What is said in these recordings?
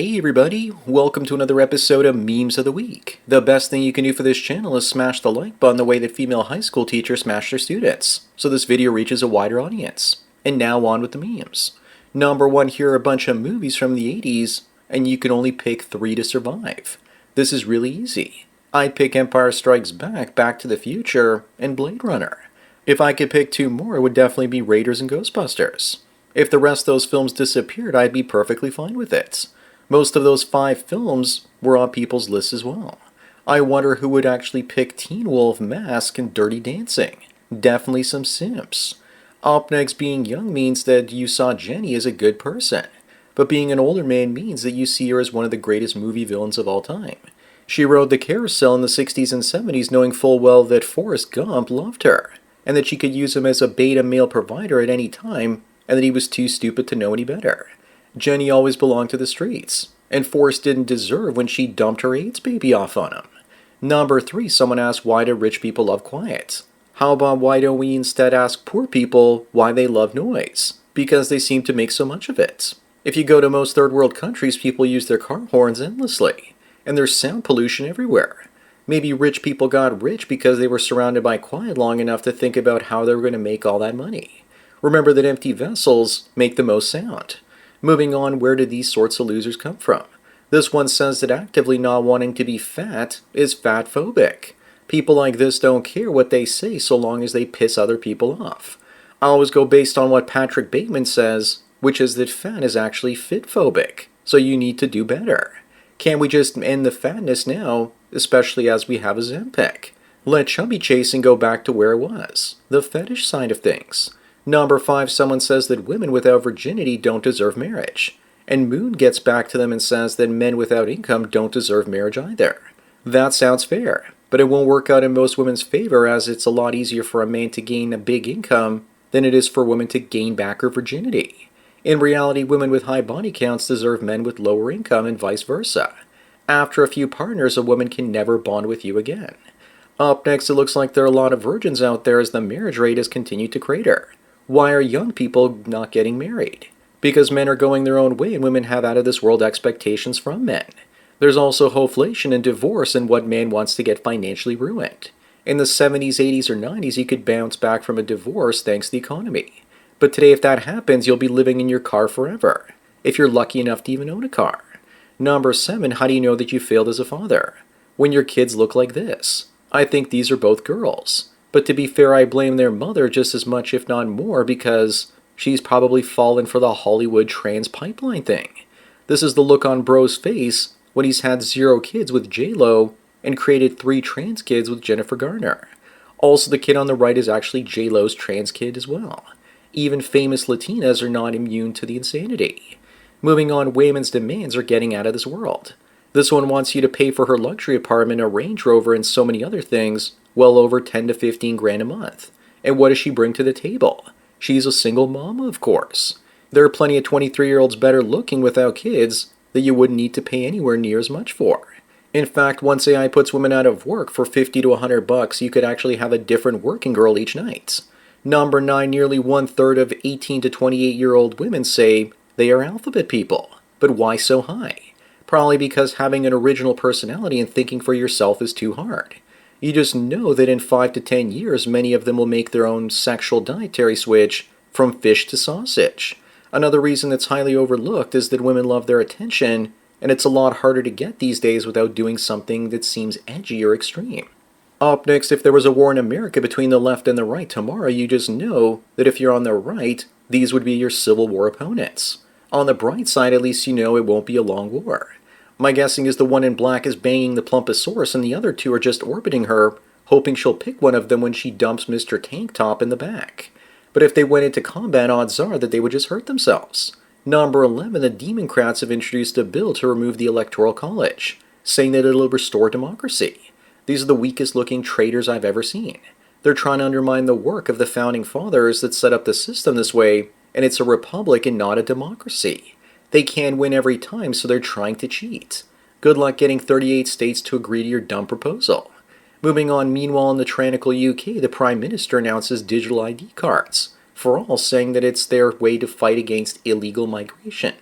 Hey everybody, welcome to another episode of Memes of the Week. The best thing you can do for this channel is smash the like button the way that female high school teachers smash their students, so this video reaches a wider audience. And now on with the memes. Number one, here are a bunch of movies from the 80s, and you can only pick 3 to survive. This is really easy. I'd pick Empire Strikes Back, Back to the Future, and Blade Runner. If I could pick 2 more, it would definitely be Raiders and Ghostbusters. If the rest of those films disappeared, I'd be perfectly fine with it. Most of those 5 films were on people's lists as well. I wonder who would actually pick Teen Wolf, Mask, and Dirty Dancing. Definitely some simps. Up next, being young means that you saw Jenny as a good person. But being an older man means that you see her as one of the greatest movie villains of all time. She rode the carousel in the 60s and 70s knowing full well that Forrest Gump loved her, and that she could use him as a beta male provider at any time, and that he was too stupid to know any better. Jenny always belonged to the streets, and Forrest didn't deserve when she dumped her AIDS baby off on him. Number 3, someone asked, why do rich people love quiet? How about why don't we instead ask poor people why they love noise? Because they seem to make so much of it. If you go to most third world countries, people use their car horns endlessly, and there's sound pollution everywhere. Maybe rich people got rich because they were surrounded by quiet long enough to think about how they were going to make all that money. Remember that empty vessels make the most sound. Moving on, where did these sorts of losers come from? This one says that actively not wanting to be fat is fat-phobic. People like this don't care what they say so long as they piss other people off. I always go based on what Patrick Bateman says, which is that fat is actually fit-phobic, so you need to do better. Can't we just end the fatness now, especially as we have a Zempic? Let chubby chasing go back to where it was, the fetish side of things. Number 5, someone says that women without virginity don't deserve marriage. And Moon gets back to them and says that men without income don't deserve marriage either. That sounds fair, but it won't work out in most women's favor, as it's a lot easier for a man to gain a big income than it is for a woman to gain back her virginity. In reality, women with high body counts deserve men with lower income and vice versa. After a few partners, a woman can never bond with you again. Up next, it looks like there are a lot of virgins out there as the marriage rate has continued to crater. Why are young people not getting married? Because men are going their own way and women have out-of-this-world expectations from men. There's also hoflation and divorce and what man wants to get financially ruined. In the 70s, 80s, or 90s, you could bounce back from a divorce thanks to the economy. But today, if that happens, you'll be living in your car forever, if you're lucky enough to even own a car. Number 7, how do you know that you failed as a father? When your kids look like this. I think these are both girls. But to be fair, I blame their mother just as much, if not more, because she's probably fallen for the Hollywood trans pipeline thing. This is the look on bro's face when he's had 0 kids with J-Lo and created 3 trans kids with Jennifer Garner. Also, the kid on the right is actually J-Lo's trans kid as well. Even famous Latinas are not immune to the insanity. Moving on, women's demands are getting out of this world. This one wants you to pay for her luxury apartment, a Range Rover, and so many other things, well over 10 to 15 grand a month. And what does she bring to the table? She's a single mama, of course. There are plenty of 23-year-olds better looking without kids that you wouldn't need to pay anywhere near as much for. In fact, once AI puts women out of work for 50 to 100 bucks, you could actually have a different working girl each night. Number 9, nearly 1/3 of 18 to 28-year-old women say they are alphabet people. But why so high? Probably because having an original personality and thinking for yourself is too hard. You just know that in 5 to 10 years, many of them will make their own sexual dietary switch from fish to sausage. Another reason that's highly overlooked is that women love their attention, and it's a lot harder to get these days without doing something that seems edgy or extreme. Up next, if there was a war in America between the left and the right tomorrow, you just know that if you're on the right, these would be your Civil War opponents. On the bright side, at least you know it won't be a long war. My guessing is the one in black is banging the plumposaurus and the other 2 are just orbiting her, hoping she'll pick one of them when she dumps Mr. Tank Top in the back. But if they went into combat, odds are that they would just hurt themselves. Number 11, the Democrats have introduced a bill to remove the Electoral College, saying that it'll restore democracy. These are the weakest looking traitors I've ever seen. They're trying to undermine the work of the founding fathers that set up the system this way, and it's a republic and not a democracy. They can win every time, so they're trying to cheat. Good luck getting 38 states to agree to your dumb proposal. Moving on, meanwhile in the tyrannical UK, the Prime Minister announces digital ID cards for all, saying that it's their way to fight against illegal migration.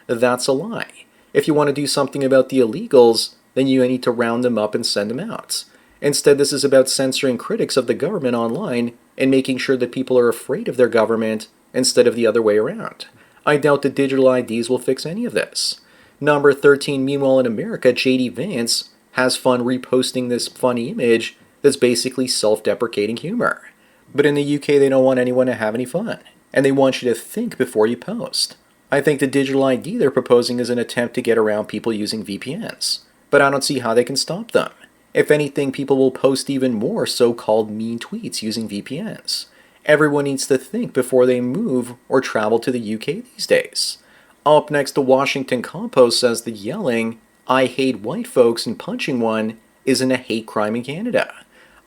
That's a lie. If you want to do something about the illegals, then you need to round them up and send them out. Instead, this is about censoring critics of the government online and making sure that people are afraid of their government instead of the other way around. I doubt that digital IDs will fix any of this. Number 13, meanwhile in America, JD Vance has fun reposting this funny image that's basically self-deprecating humor. But in the UK, they don't want anyone to have any fun, and they want you to think before you post. I think the digital ID they're proposing is an attempt to get around people using VPNs, but I don't see how they can stop them. If anything, people will post even more so-called mean tweets using VPNs. Everyone needs to think before they move or travel to the UK these days. Up next, the Washington Compost says that yelling, "I hate white folks," and punching one isn't a hate crime in Canada.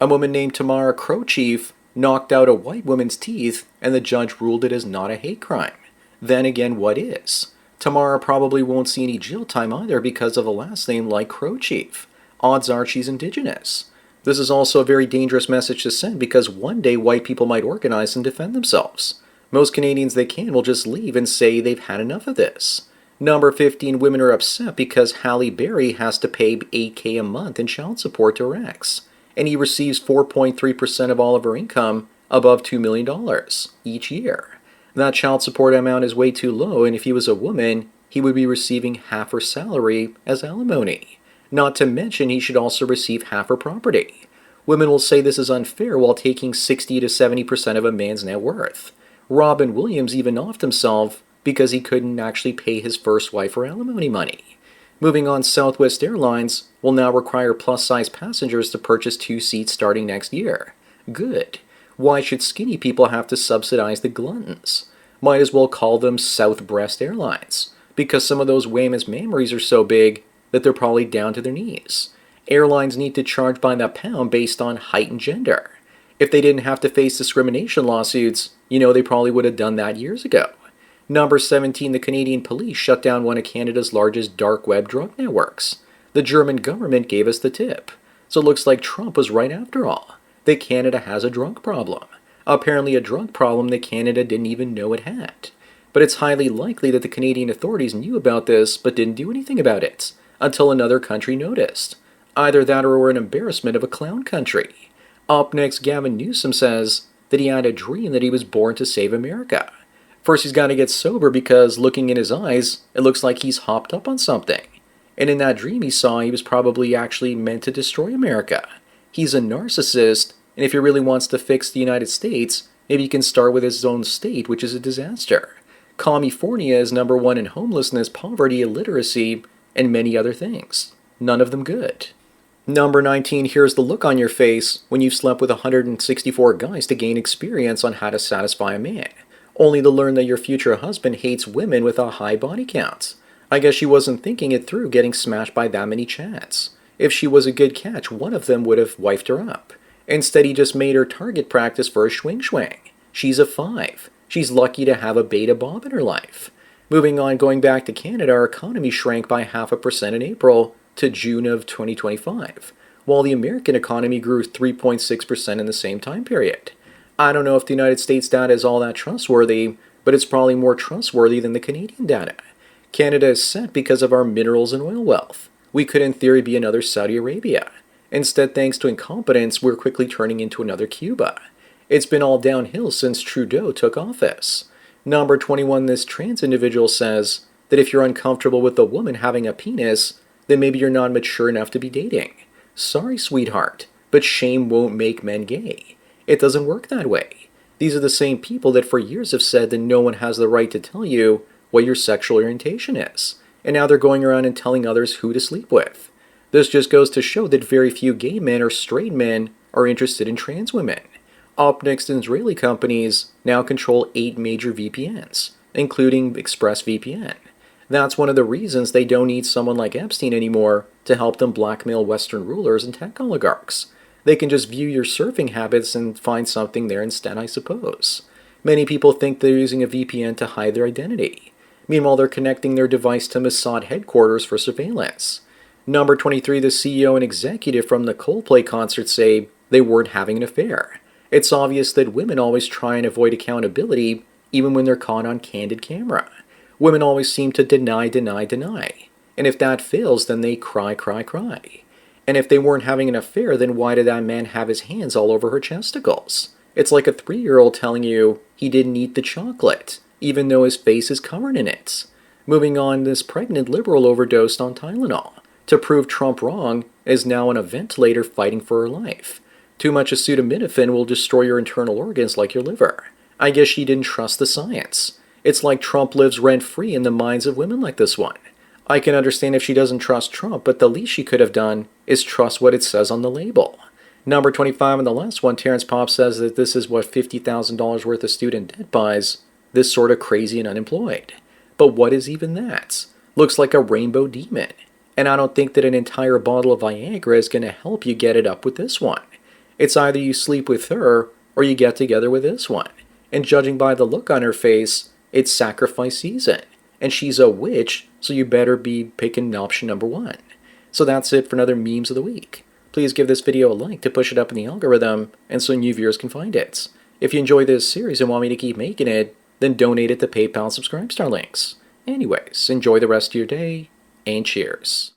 A woman named Tamara Crowchief knocked out a white woman's teeth, and the judge ruled it as not a hate crime. Then again, what is? Tamara probably won't see any jail time either because of a last name like Crowchief. Odds are she's indigenous. This is also a very dangerous message to send because one day white people might organize and defend themselves. Most Canadians they can will just leave and say they've had enough of this. Number 15, women are upset because Halle Berry has to pay $8,000 a month in child support to her ex, and he receives 4.3% of all of her income above $2 million each year. That child support amount is way too low, and if he was a woman, he would be receiving half her salary as alimony. Not to mention he should also receive half her property. Women will say this is unfair while taking 60 to 70% of a man's net worth. Robin Williams even offed himself because he couldn't actually pay his first wife her alimony money. Moving on, Southwest Airlines will now require plus-size passengers to purchase 2 seats starting next year. Good. Why should skinny people have to subsidize the gluttons? Might as well call them South Breast Airlines, because some of those Weymouth's memories are so big that they're probably down to their knees. Airlines need to charge by the pound based on height and gender. If they didn't have to face discrimination lawsuits, they probably would have done that years ago. Number 17, the Canadian police shut down one of Canada's largest dark web drug networks. The German government gave us the tip. So it looks like Trump was right after all, that Canada has a drug problem. Apparently a drug problem that Canada didn't even know it had. But it's highly likely that the Canadian authorities knew about this but didn't do anything about it until another country noticed. Either that or we're an embarrassment of a clown country. Up next, Gavin Newsom says that he had a dream that he was born to save America. First, he's got to get sober because looking in his eyes, it looks like he's hopped up on something. And in that dream he saw, he was probably actually meant to destroy America. He's a narcissist, and if he really wants to fix the United States, maybe he can start with his own state, which is a disaster. California is number 1 in homelessness, poverty, illiteracy, and many other things. None of them good. Number 19, here's the look on your face when you've slept with 164 guys to gain experience on how to satisfy a man, only to learn that your future husband hates women with a high body count. I guess she wasn't thinking it through getting smashed by that many chads. If she was a good catch, one of them would have wifed her up. Instead, he just made her target practice for a swing. She's a 5. She's lucky to have a beta bob in her life. Moving on, going back to Canada, our economy shrank by 0.5% in April to June of 2025, while the American economy grew 3.6% in the same time period. I don't know if the United States data is all that trustworthy, but it's probably more trustworthy than the Canadian data. Canada is set because of our minerals and oil wealth. We could in theory be another Saudi Arabia. Instead, thanks to incompetence, we're quickly turning into another Cuba. It's been all downhill since Trudeau took office. Number 21, this trans individual says that if you're uncomfortable with a woman having a penis, then maybe you're not mature enough to be dating. Sorry, sweetheart, but shame won't make men gay. It doesn't work that way. These are the same people that for years have said that no one has the right to tell you what your sexual orientation is, and now they're going around and telling others who to sleep with. This just goes to show that very few gay men or straight men are interested in trans women. Up next, Israeli companies now control 8 major VPNs, including ExpressVPN. That's one of the reasons they don't need someone like Epstein anymore to help them blackmail Western rulers and tech oligarchs. They can just view your surfing habits and find something there instead, I suppose. Many people think they're using a VPN to hide their identity. Meanwhile, they're connecting their device to Mossad headquarters for surveillance. Number 23, the CEO and executive from the Coldplay concert say they weren't having an affair. It's obvious that women always try and avoid accountability even when they're caught on candid camera. Women always seem to deny. And if that fails, then they cry, cry, cry. And if they weren't having an affair, then why did that man have his hands all over her chesticles? It's like a 3-year-old telling you he didn't eat the chocolate, even though his face is covered in it. Moving on, this pregnant liberal overdosed on Tylenol. To prove Trump wrong, is now on a ventilator fighting for her life. Too much acetaminophen will destroy your internal organs like your liver. I guess she didn't trust the science. It's like Trump lives rent-free in the minds of women like this one. I can understand if she doesn't trust Trump, but the least she could have done is trust what it says on the label. Number 25 and the last one, Terrence Popp says that this is what $50,000 worth of student debt buys this sort of crazy and unemployed. But what is even that? Looks like a rainbow demon. And I don't think that an entire bottle of Viagra is going to help you get it up with this one. It's either you sleep with her or you get together with this one. And judging by the look on her face, it's sacrifice season. And she's a witch, so you better be picking option number 1. So that's it for another Memes of the Week. Please give this video a like to push it up in the algorithm and so new viewers can find it. If you enjoy this series and want me to keep making it, then donate it to PayPal Subscribe Star links. Anyways, enjoy the rest of your day, and cheers.